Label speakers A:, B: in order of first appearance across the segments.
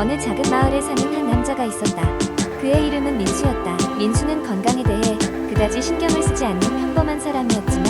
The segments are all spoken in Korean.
A: 어느 작은 마을에 사는 한 남자가 있었다. 그의 이름은 민수였다. 민수는 건강에 대해 그다지 신경을 쓰지 않는 평범한 사람이었지만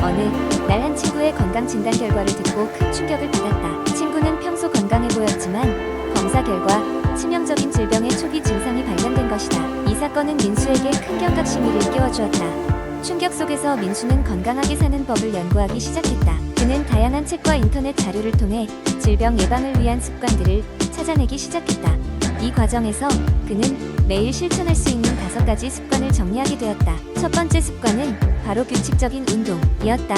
A: 어느 날 한 친구의 건강 진단 결과를 듣고 큰 충격을 받았다. 친구는 평소 건강해 보였지만 검사 결과 치명적인 질병의 초기 증상이 발견된 것이다. 이 사건은 민수에게 큰 경각심을 일깨워주었다. 충격 속에서 민수는 건강하게 사는 법을 연구하기 시작했다. 그는 다양한 책과 인터넷 자료를 통해 질병 예방을 위한 습관들을 찾아내기 시작했다. 이 과정에서 그는 매일 실천할 수 있는 5가지 습관을 정리하게 되었다. 첫 번째 습관은 바로 규칙적인 운동이었다.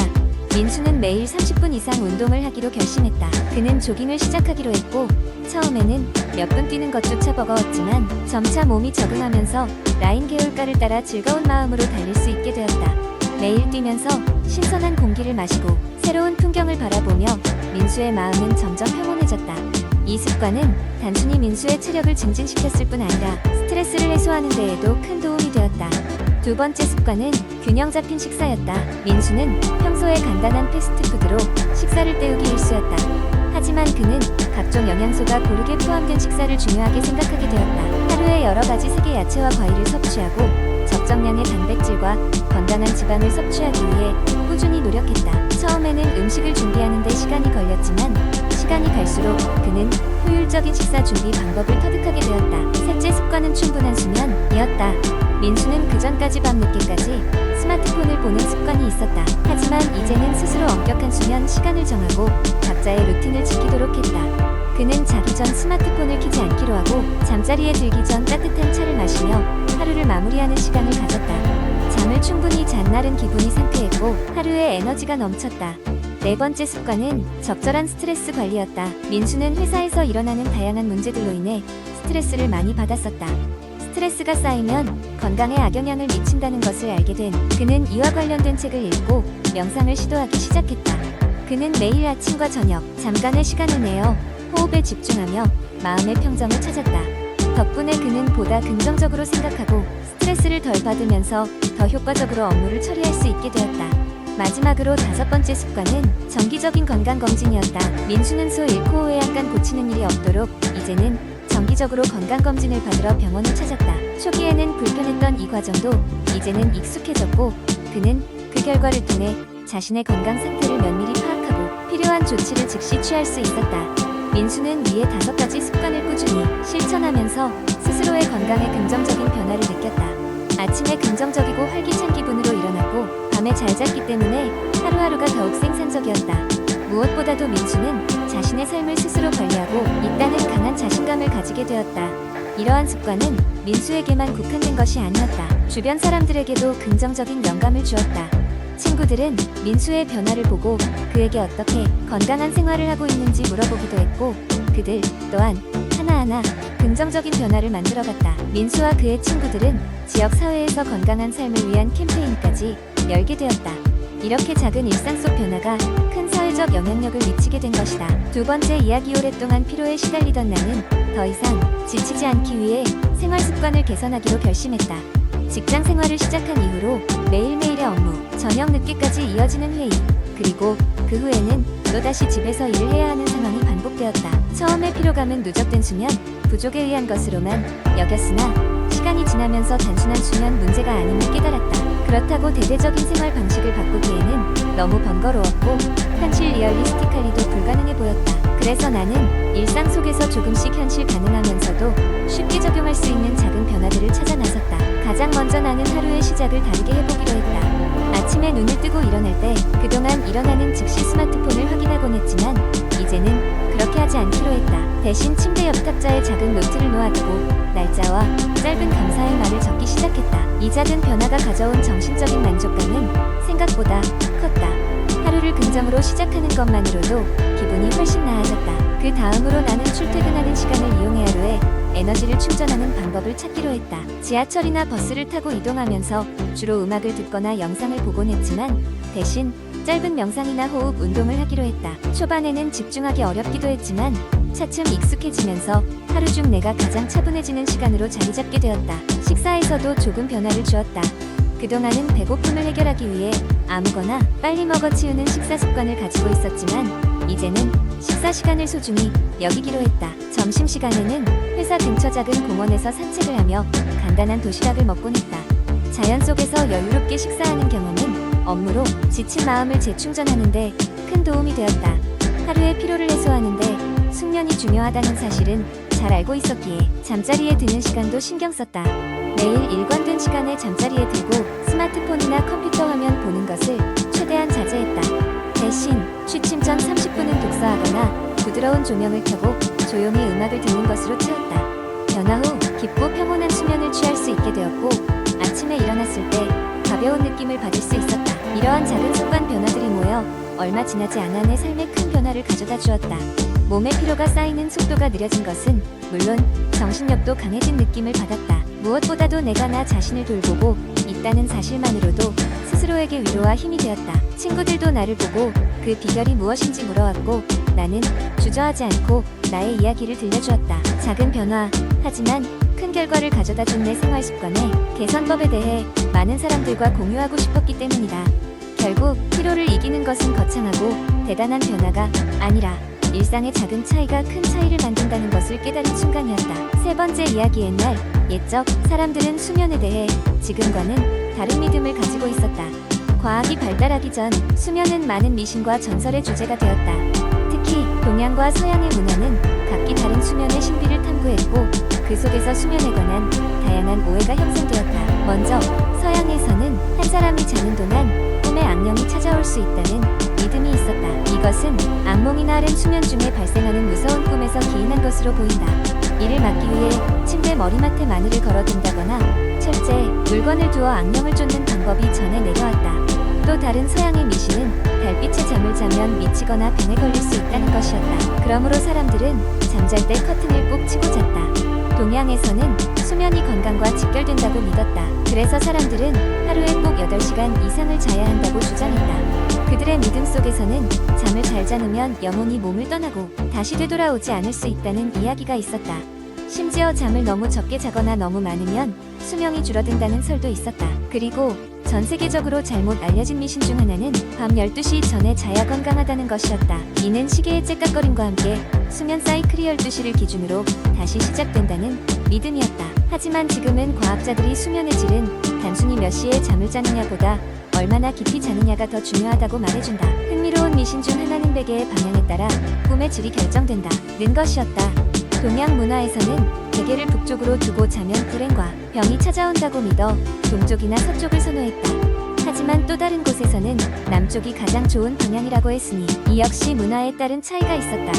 A: 민수는 매일 30분 이상 운동을 하기로 결심했다. 그는 조깅을 시작하기로 했고 처음에는 몇 분 뛰는 것조차 버거웠지만 점차 몸이 적응하면서 라인 계율가를 따라 즐거운 마음으로 달릴 수 있게 되었다. 매일 뛰면서 신선한 공기를 마시고 새로운 풍경을 바라보며 민수의 마음은 점점 평온해졌다. 이 습관은 단순히 민수의 체력을 증진시켰을 뿐 아니라 스트레스를 해소하는 데에도 큰 도움이 되었다. 두 번째 습관은 균형 잡힌 식사였다. 민수는 평소에 간단한 패스트푸드로 식사를 때우기 일쑤였다. 하지만 그는 각종 영양소가 고르게 포함된 식사를 중요하게 생각하게 되었다. 하루에 여러 가지 색의 야채와 과일을 섭취하고 적정량의 단백질과 건강한 지방을 섭취하기 위해 꾸준히 노력했다. 처음에는 음식을 준비하는 데 시간이 걸렸지만 시간이 갈수록 그는 효율적인 식사 준비 방법을 터득하게 되었다. 셋째 습관은 충분한 수면이었다. 민수는 그전까지 밤늦게까지 스마트폰을 보는 습관이 있었다. 하지만 이제는 스스로 엄격한 수면 시간을 정하고 각자의 루틴을 지키도록 했다. 그는 자기 전 스마트폰을 켜지 않기로 하고 잠자리에 들기 전 따뜻한 차를 마시며 하루를 마무리하는 시간을 가졌다. 잠을 충분히 잔 날은 기분이 상쾌했고 하루에 에너지가 넘쳤다. 네 번째 습관은 적절한 스트레스 관리였다. 민수는 회사에서 일어나는 다양한 문제들로 인해 스트레스를 많이 받았었다. 스트레스가 쌓이면 건강에 악영향을 미친다는 것을 알게 된 그는 이와 관련된 책을 읽고 명상을 시도하기 시작했다. 그는 매일 아침과 저녁 잠깐의 시간을 내어 호흡에 집중하며 마음의 평정을 찾았다. 덕분에 그는 보다 긍정적으로 생각하고 스트레스를 덜 받으면서 더 효과적으로 업무를 처리할 수 있게 되었다. 마지막으로 5번째 습관은 정기적인 건강검진이었다. 민수는 소 잃고 후에 약간 고치는 일이 없도록 이제는 정기적으로 건강검진을 받으러 병원을 찾았다. 초기에는 불편했던 이 과정도 이제는 익숙해졌고 그는 그 결과를 통해 자신의 건강 상태를 면밀히 파악하고 필요한 조치를 즉시 취할 수 있었다. 민수는 위의 5가지 습관을 꾸준히 실천하면서 스스로의 건강에 긍정적인 변화를 느꼈다. 아침에 긍정적이고 활기찬 기분으로 일어났고 밤에 잘 잤기 때문에 하루하루가 더욱 생산적이었다. 무엇보다도 민수는 자신의 삶을 스스로 관리하고 있다는 강한 자신감을 가지게 되었다. 이러한 습관은 민수에게만 국한된 것이 아니었다. 주변 사람들에게도 긍정적인 영감을 주었다. 친구들은 민수의 변화를 보고 그에게 어떻게 건강한 생활을 하고 있는지 물어보기도 했고 그들 또한 하나하나 긍정적인 변화를 만들어갔다. 민수와 그의 친구들은 지역 사회에서 건강한 삶을 위한 캠페인까지 열게 되었다. 이렇게 작은 일상 속 변화가 큰 사회적 영향력을 미치게 된 것이다. 두 번째 이야기. 오랫동안 피로에 시달리던 나는 더 이상 지치지 않기 위해 생활 습관을 개선하기로 결심했다. 직장 생활을 시작한 이후로 매일매일의 업무, 저녁 늦게까지 이어지는 회의, 그리고 그 후에는 또다시 집에서 일을 해야 하는 상황이 반복되었다. 처음에 피로감은 누적된 수면 부족에 의한 것으로만 여겼으나 시간이 지나면서 단순한 수면 문제가 아님을 깨달았다. 그렇다고 대대적인 생활 방식을 바꾸기에는 너무 번거로웠고 현실 리얼리스틱하리도 불가능해 보였다. 그래서 나는 일상 속에서 조금씩 현실 가능하면서도 쉽게 적용할 수 있는 작은 변화들을 찾아 나섰다. 가장 먼저 나는 하루의 시작을 다르게 해보기로 했다. 아침에 눈을 뜨고 일어날 때 그동안 일어나는 즉시 스마트폰을 확인하곤 했지만 이제는 그렇게 하지 않기로 했다. 대신 침대 옆 탁자에 작은 노트를 놓아두고 날짜와 짧은 감사의 말을 적기 시작했다. 이 작은 변화가 가져온 정신적인 만족감은 생각보다 컸다. 하루를 긍정으로 시작하는 것만으로도 기분이 훨씬 나아졌다. 그 다음으로 나는 출퇴근하는 시간을 이용해 하루에 에너지를 충전하는 방법을 찾기로 했다. 지하철이나 버스를 타고 이동하면서 주로 음악을 듣거나 영상을 보곤 했지만 대신 짧은 명상이나 호흡 운동을 하기로 했다. 초반에는 집중하기 어렵기도 했지만 차츰 익숙해지면서 하루 중 내가 가장 차분해지는 시간으로 자리 잡게 되었다. 식사에서도 조금 변화를 주었다. 그동안은 배고픔을 해결하기 위해 아무거나 빨리 먹어 치우는 식사 습관을 가지고 있었지만 이제는 식사 시간을 소중히 여기기로 했다. 점심시간에는 회사 근처 작은 공원에서 산책을 하며 간단한 도시락을 먹곤 했다. 자연 속에서 여유롭게 식사하는 경험은 업무로 지친 마음을 재충전하는 데 큰 도움이 되었다. 하루의 피로를 해소하는데 숙면이 중요하다는 사실은 잘 알고 있었기에 잠자리에 드는 시간도 신경 썼다. 매일 일관된 시간에 잠자리에 들고 스마트폰이나 컴퓨터 화면 보는 것을 최대한 자제했다. 대신 취침 전 30분은 독서하거나 부드러운 조명을 켜고 조용히 음악을 듣는 것으로 채웠다. 변화 후 깊고 평온한 수면을 취할 수 있게 되었고 아침에 일어났을 때 가벼운 느낌을 받을 수 있었다. 이러한 작은 습관 변화들이 모여 얼마 지나지 않아 내 삶에 큰 변화를 가져다 주었다. 몸의 피로가 쌓이는 속도가 느려진 것은 물론 정신력도 강해진 느낌을 받았다. 무엇보다도 내가 나 자신을 돌보고 있다는 사실만으로도 스스로에게 위로와 힘이 되었다. 친구들도 나를 보고 그 비결이 무엇인지 물어왔고 나는 주저하지 않고 나의 이야기를 들려주었다. 작은 변화, 하지만 큰 결과를 가져다 준 내 생활 습관의 개선법에 대해 많은 사람들과 공유하고 싶었기 때문이다. 결국 피로를 이기는 것은 거창하고 대단한 변화가 아니라 일상의 작은 차이가 큰 차이를 만든다는 것을 깨달은 순간이었다. 세 번째 이야기. 옛날 옛적 사람들은 수면에 대해 지금과는 다른 믿음을 가지고 있었다. 과학이 발달하기 전 수면은 많은 미신과 전설의 주제가 되었다. 특히 동양과 서양의 문화는 각기 다른 수면의 신비를 탐구했고 그 속에서 수면에 관한 다양한 오해가 형성되었다. 먼저 서양에서는 한 사람이 자는 동안 꿈에 악령이 찾아올 수 있다는 믿음이 있었다. 이것은 악몽이나 REM 수면 중에 발생하는 무서운 꿈에서 기인한 것으로 보인다. 이를 막기 위해 침대 머리맡에 마늘을 걸어둔다거나 철제, 물건을 두어 악령을 쫓는 방법이 전해 내려왔다. 또 다른 서양의 미신은 달빛에 잠을 자면 미치거나 병에 걸릴 수 있다는 것이었다. 그러므로 사람들은 잠잘 때 커튼을 꼭 치고 잤다. 동양에서는 수면이 건강과 직결된다고 믿었다. 그래서 사람들은 하루에 꼭 8시간 이상을 자야 한다고 주장했다. 그들의 믿음 속에서는 잠을 잘 자누면 영혼이 몸을 떠나고 다시 되돌아오지 않을 수 있다는 이야기가 있었다. 심지어 잠을 너무 적게 자거나 너무 많으면 수명이 줄어든다는 설도 있었다. 그리고 전 세계적으로 잘못 알려진 미신 중 하나는 밤 12시 전에 자야 건강하다는 것이었다. 이는 시계의 째깍거림과 함께 수면 사이클이 12시를 기준으로 다시 시작된다는 믿음이었다. 하지만 지금은 과학자들이 수면의 질은 단순히 몇 시에 잠을 자느냐보다 얼마나 깊이 자느냐가 더 중요하다고 말해준다. 흥미로운 미신 중 하나는 베개의 방향에 따라 꿈의 질이 결정된다는 것이었다. 동양 문화에서는 베개를 북쪽으로 두고 자면 불행과 병이 찾아온다고 믿어 동쪽이나 서쪽을 선호했다. 하지만 또 다른 곳에서는 남쪽이 가장 좋은 방향이라고 했으니 이 역시 문화에 따른 차이가 있었다.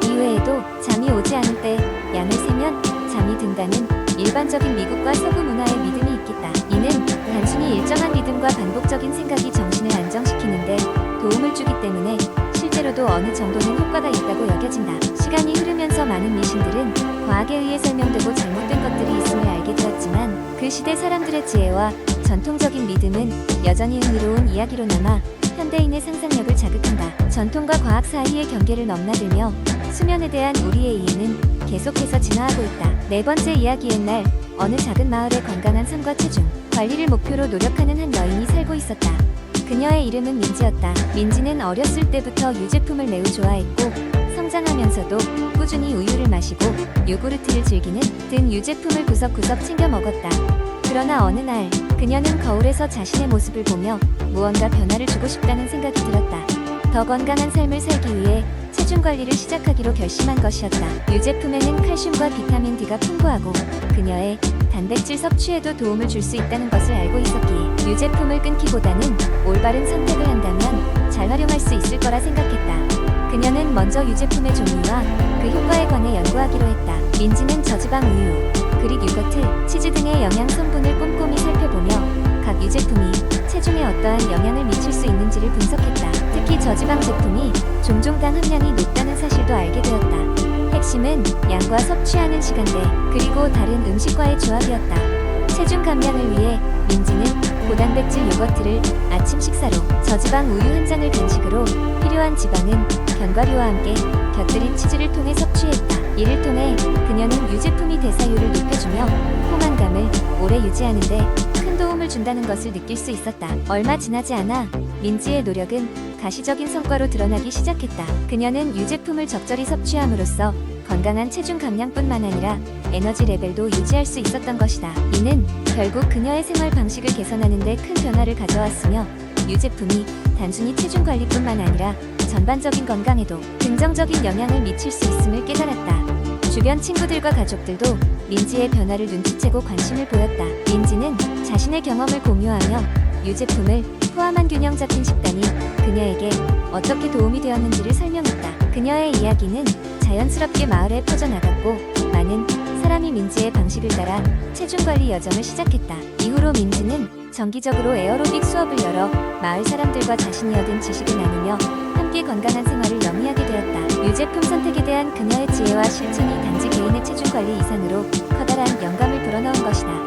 A: 이외에도 잠이 오지 않을 때 양을 세면 잠이 든다는 일반적인 미국과 서구 문화의 믿음이 있겠다. 이는 단순히 일정한 리듬과 반복적인 생각이 정신을 안정시키는데 도움을 주기 때문에 실제로도 어느 정도는 효과가 있다고 여겨진다. 시간이 흐르면서 많은 미신들은 과학에 의해 설명되고 잘못된 것들이 있음을 알게 되었지만 그 시대 사람들의 지혜와 전통적인 믿음은 여전히 흥미로운 이야기로 남아 현대인의 상상력을 자극한다. 전통과 과학 사이의 경계를 넘나들며 수면에 대한 우리의 이해는 계속해서 진화하고 있다. 네 번째 이야기. 옛날 어느 작은 마을에 건강한 삶과 체중 관리를 목표로 노력하는 한 여인이 살고 있었다. 그녀의 이름은 민지였다. 민지는 어렸을 때부터 유제품을 매우 좋아했고 성장하면서도 꾸준히 우유를 마시고 요구르트를 즐기는 등 유제품을 구석구석 챙겨 먹었다. 그러나 어느 날 그녀는 거울에서 자신의 모습을 보며 무언가 변화를 주고 싶다는 생각이 들었다. 더 건강한 삶을 살기 위해 체중 관리를 시작하기로 결심한 것이었다. 유제품에는 칼슘과 비타민 D가 풍부하고 그녀의 단백질 섭취에도 도움을 줄 수 있다는 것을 알고 있었기에 유제품을 끊기보다는 올바른 선택을 한다면 잘 활용할 수 있을 거라 생각했다. 그녀는 먼저 유제품의 종류와 그 효과에 관해 연구하기로 했다. 민지는 저지방 우유, 그릭 요거트, 치즈 등의 영양 성분을 꼼꼼히 살펴보며 각 유제품이 체중에 어떠한 영향을 미칠 수 있는지를 분석했다. 특히 저지방 제품이 종종 당 함량이 높다는 사실도 알게 되었다. 핵심은 양과 섭취하는 시간대 그리고 다른 음식과의 조합이었다. 체중 감량을 위해 민지는 고단백질 요거트를 아침 식사로 저지방 우유 한 장을 간식으로 필요한 지방은 견과류와 함께 곁들인 치즈를 통해 섭취했다. 이를 통해 그녀는 유제품이 대사율을 높여주며 포만감을 오래 유지하는 데 큰 도움을 도움을 준다는 것을 느낄 수 있었다. 얼마 지나지 않아 민지의 노력은 가시적인 성과로 드러나기 시작했다. 그녀는 유제품을 적절히 섭취함으로써 건강한 체중 감량뿐만 아니라 에너지 레벨도 유지할 수 있었던 것이다. 이는 결국 그녀의 생활 방식을 개선하는 데 큰 변화를 가져왔으며 유제품이 단순히 체중 관리뿐만 아니라 전반적인 건강에도 긍정적인 영향을 미칠 수 있음을 깨달았다. 주변 친구들과 가족들도 민지의 변화를 눈치채고 관심을 보였다. 민지는 자신의 경험을 공유하며 유제품을 포함한 균형 잡힌 식단이 그녀에게 어떻게 도움이 되었는지를 설명했다. 그녀의 이야기는 자연스럽게 마을에 퍼져나갔고 많은 사람이 민지의 방식을 따라 체중 관리 여정을 시작했다. 이후로 민지는 정기적으로 에어로빅 수업을 열어 마을 사람들과 자신이 얻은 지식을 나누며 함께 건강한 생활을 영위하게 되었다. 유제품 선택에 대한 그녀의 지혜와 실천이 단지 개인의 체중 관리 이상으로 커다란 영감을 불어넣은 것이다.